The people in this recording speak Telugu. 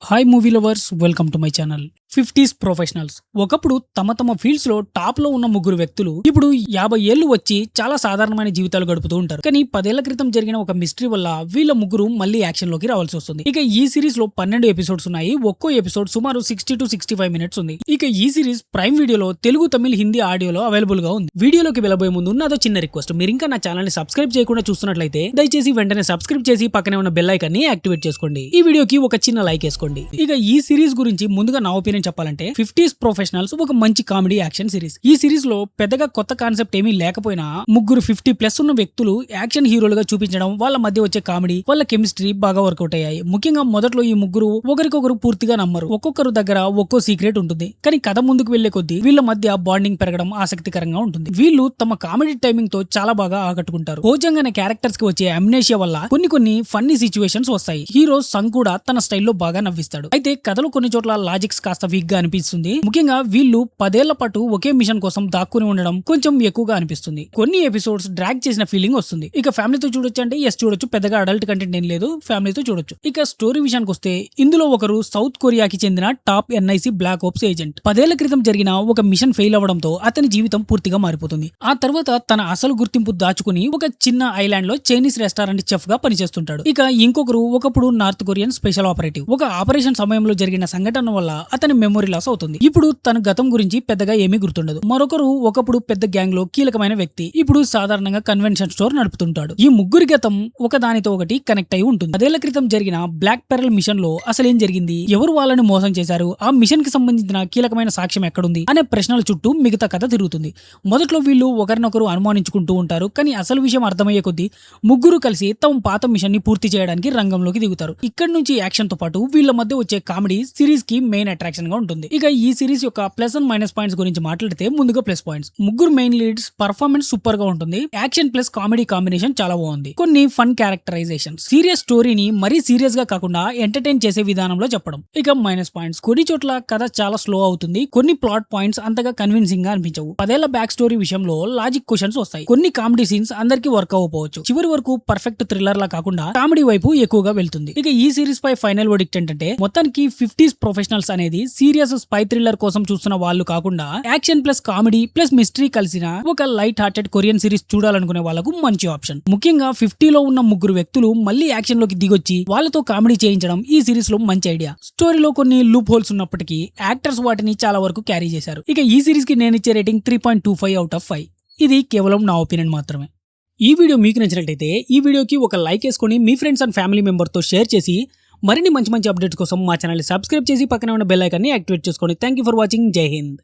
Hi movie lovers, welcome to my channel. 50s professionals ఒకప్పుడు తమ ఫీల్డ్స్ లో టాప్ లో ఉన్న ముగ్గురు వ్యక్తులు ఇప్పుడు 50 ఏళ్లు వచ్చి చాలా సాధారణమైన జీవితాలు గడుపుతూ ఉంటారు. కానీ 10 ఏళ్ల క్రితం జరిగిన ఒక మిస్టరీ వల్ల వీళ్ళ ముగ్గురు మళ్ళీ యాక్షన్ లోకి రావాల్సి వస్తుంది. ఇక ఈ సిరీస్ లో 12 ఎపిసోడ్స్ ఉన్నాయి. ఒక్కో ఎపిసోడ్ సుమారు 60 to 65 మినిట్స్ ఉంది. ఇక ఈ సిరీస్ ప్రైమ్ వీడియోలో తెలుగు, తమిళ్, హిందీ ఆడియోలో అవైలబుల్ గా ఉంది. వీడియోలోకి వెళ్ళబోయే ముందు నాదో చిన్న రిక్వెస్ట్, మీరు ఇంకా నా ఛానల్ ని సబ్స్క్రైబ్ చేయకుండా చూస్తున్నట్లయితే దయచేసి వెంటనే సబ్స్క్రైబ్ చేసి పక్కనే ఉన్న బెల్ ఐకాన్ ని యాక్టివేట్ చేసుకోండి. ఈ వీడియోకి ఒక చిన్న లైక్ వేసుకోండి. ఇక ఈ సిరీస్ గురించి ముందుగా నా ఒపీనియన్ చెప్పాలంటే 50s ప్రొఫెషనల్స్ ఒక మంచి కామెడీ యాక్షన్ సిరీస్. ఈ సిరీస్ లో పెద్దగా కొత్త కాన్సెప్ట్ ఏమీ లేకపోయినా ముగ్గురు 50+ ఉన్న వ్యక్తులు యాక్షన్ హీరోలుగా చూపించడం, వాళ్ళ మధ్య వచ్చే కామెడీ, వాళ్ళ కెమిస్ట్రీ బాగా వర్కౌట్ అయ్యాయి. ముఖ్యంగా మొదట్లో ఈ ముగ్గురు ఒకరికొకరు పూర్తిగా నమ్మరు. ఒక్కొక్కరు దగ్గర ఒక్కో సీక్రెట్ ఉంటుంది. కానీ కథ ముందుకు వెళ్లే కొద్దీ వీళ్ళ మధ్య బాండింగ్ పెరగడం ఆసక్తికరంగా ఉంటుంది. వీళ్ళు తమ కామెడీ టైమింగ్ తో చాలా బాగా ఆకట్టుకుంటారు. భోజంగ్ అనే క్యారెక్టర్స్ కి వచ్చే అమ్నేషియా వల్ల కొన్ని ఫన్నీ సిచ్యువేషన్స్ వస్తాయి. హీరో సంగ్ కూడా తన స్టైల్లో బాగా నవ్విస్తాడు. అయితే కథలో కొన్ని చోట్ల లాజిక్స్ కాస్త వీక్ గా అనిపిస్తుంది. ముఖ్యంగా వీళ్ళు 10 ఏళ్ల పాటు ఒకే మిషన్ కోసం దాక్కుని ఉండడం కొంచెం ఎక్కువగా అనిపిస్తుంది. కొన్ని ఎపిసోడ్స్ డ్రాగ్ చేసిన ఫీలింగ్ వస్తుంది. ఇక ఫ్యామిలీతో చూడొచ్చు అంటే ఎస్ చూడొచ్చు, పెద్దగా అడల్ట్ కంటెంట్ ఏం లేదు, ఫ్యామిలీతో చూడొచ్చు. ఇక స్టోరీ విషయానికి వస్తే ఇందులో ఒకరు సౌత్ కొరియాకి చెందిన top NIC black ops agent. 10 ఏళ్ల క్రితం జరిగిన ఒక మిషన్ ఫెయిల్ అవ్వడంతో అతని జీవితం పూర్తిగా మారిపోతుంది. ఆ తర్వాత తన అసలు గుర్తింపు దాచుకుని ఒక చిన్న ఐలాండ్ లో చైనీస్ రెస్టారెంట్ చెఫ్ గా పనిచేస్తుంటాడు. ఇక ఇంకొకరు ఒకప్పుడు నార్త్ కొరియన్ స్పెషల్ ఆపరేటివ్. ఒక ఆపరేషన్ సమయంలో జరిగిన సంఘటన వల్ల అతని మెమొరీ లాస్ అవుతుంది. ఇప్పుడు తన గతం గురించి పెద్దగా ఏమీ గుర్తుండదు. మరొకరు ఒకప్పుడు పెద్ద గ్యాంగ్ లో కీలకమైన వ్యక్తి, ఇప్పుడు సాధారణంగా కన్వెన్షన్ స్టోర్ నడుపుతుంటాడు. ఈ ముగ్గురి గతం ఒకదానితో ఒకటి కనెక్ట్ అయి ఉంటుంది. 10 ఏళ్ల క్రితం జరిగిన బ్లాక్ పెరల్ మిషన్ లో అసలేం జరిగింది, ఎవరు వాళ్ళని మోసం చేశారు, ఆ మిషన్ కి సంబంధించిన కీలకమైన సాక్ష్యం ఎక్కడుంది అనే ప్రశ్నల చుట్టూ మిగతా కథ తిరుగుతుంది. మొదట్లో వీళ్ళు ఒకరినొకరు అనుమానించుకుంటూ ఉంటారు. కానీ అసలు విషయం అర్థమయ్యే కొద్దీ ముగ్గురు కలిసి తమ పాత మిషన్ ని పూర్తి చేయడానికి రంగంలోకి దిగుతారు. ఇక్కడి నుంచి యాక్షన్ తో పాటు వీళ్ళ మధ్య వచ్చే కామెడీ సిరీస్ కి మెయిన్ అట్రాక్షన్ గా ఉంటుంది. ఇక ఈ సిరీస్ యొక్క ప్లస్ అండ్ మైనస్ పాయింట్స్ గురించి మాట్లాడితే ముందుగా ప్లస్ పాయింట్స్. ముగ్గురు మెయిన్ లీడ్స్ పర్ఫార్మెన్స్ సూపర్ గా ఉంటుంది. యాక్షన్ ప్లస్ కామెడీ కాంబినేషన్ చాలా బాగుంది. కొన్ని ఫన్ క్యారెక్టరైజేషన్, సీరియస్ స్టోరీని మరీ సీరియస్ గా కాకుండా ఎంటర్టైన్ చేసే విధానంలో చెప్పడం. ఇక మైనస్ పాయింట్స్, కొన్ని చోట్ల కథ చాలా స్లో అవుతుంది. కొన్ని ప్లాట్ పాయింట్స్ అంతగా కన్విన్సింగ్ గా అనిపించవు. 10 ఏళ్ల బ్యాక్ స్టోరీ విషయంలో లాజిక్ క్వశ్చన్స్ వస్తాయి. కొన్ని కామెడీ సీన్స్ అందరికీ వర్క్ అవ్వకపోవచ్చు. చివరి వరకు పర్ఫెక్ట్ థ్రిల్లర్ లా కాకుండా కామెడీ వైపు ఎక్కువగా వెళ్తుంది. ఇక ఈ సిరీస్ పై ఫైనల్ వర్డిక్ట్ ఏంటంటే, మొత్తానికి 50s ప్రొఫెషనల్స్ అనేది సీరియస్ స్పై థ్రిల్లర్ కోసం చూస్తున్న వాళ్ళు కాకుండా action plus comedy plus mystery కలిసిన ఒక లైట్ హార్టెడ్ కొరియన్ సిరీస్ చూడాలనుకునే వాళ్ళకు మంచి ఆప్షన్. ముఖ్యంగా 50లో ఉన్న ముగ్గురు వ్యక్తులు మళ్ళీ యాక్షన్ లోకి దిగొచ్చి వాళ్ళతో కామెడీ చేయించడం ఈ సిరీస్ లో మంచి ఐడియా. స్టోరీలో కొన్ని లూప్ హోల్స్ ఉన్నప్పటికీ యాక్టర్స్ వాటిని చాలా వరకు క్యారీ చేశారు. ఇక ఈ సిరీస్ కి నేను ఇచ్చే రేటింగ్ 3.25 out of 5. ఇది కేవలం నా ఒపీనియన్ మాత్రమే. ఈ వీడియో మీకు నచ్చినట్లయితే ఈ వీడియోకి ఒక లైక్ వేసుకొని మీ ఫ్రెండ్స్ అండ్ ఫ్యామిలీ మెంబర్ తో షేర్ చేసి మరిన్ని మంచి అప్డేట్స్ కోసం మా ఛానల్ ని సబ్స్క్రైబ్ చేసి పక్కనే ఉన్న బెల్ ఐకాన్ ని యాక్టివేట్ చేసుకోండి. Thank you for watching. జై హింద్.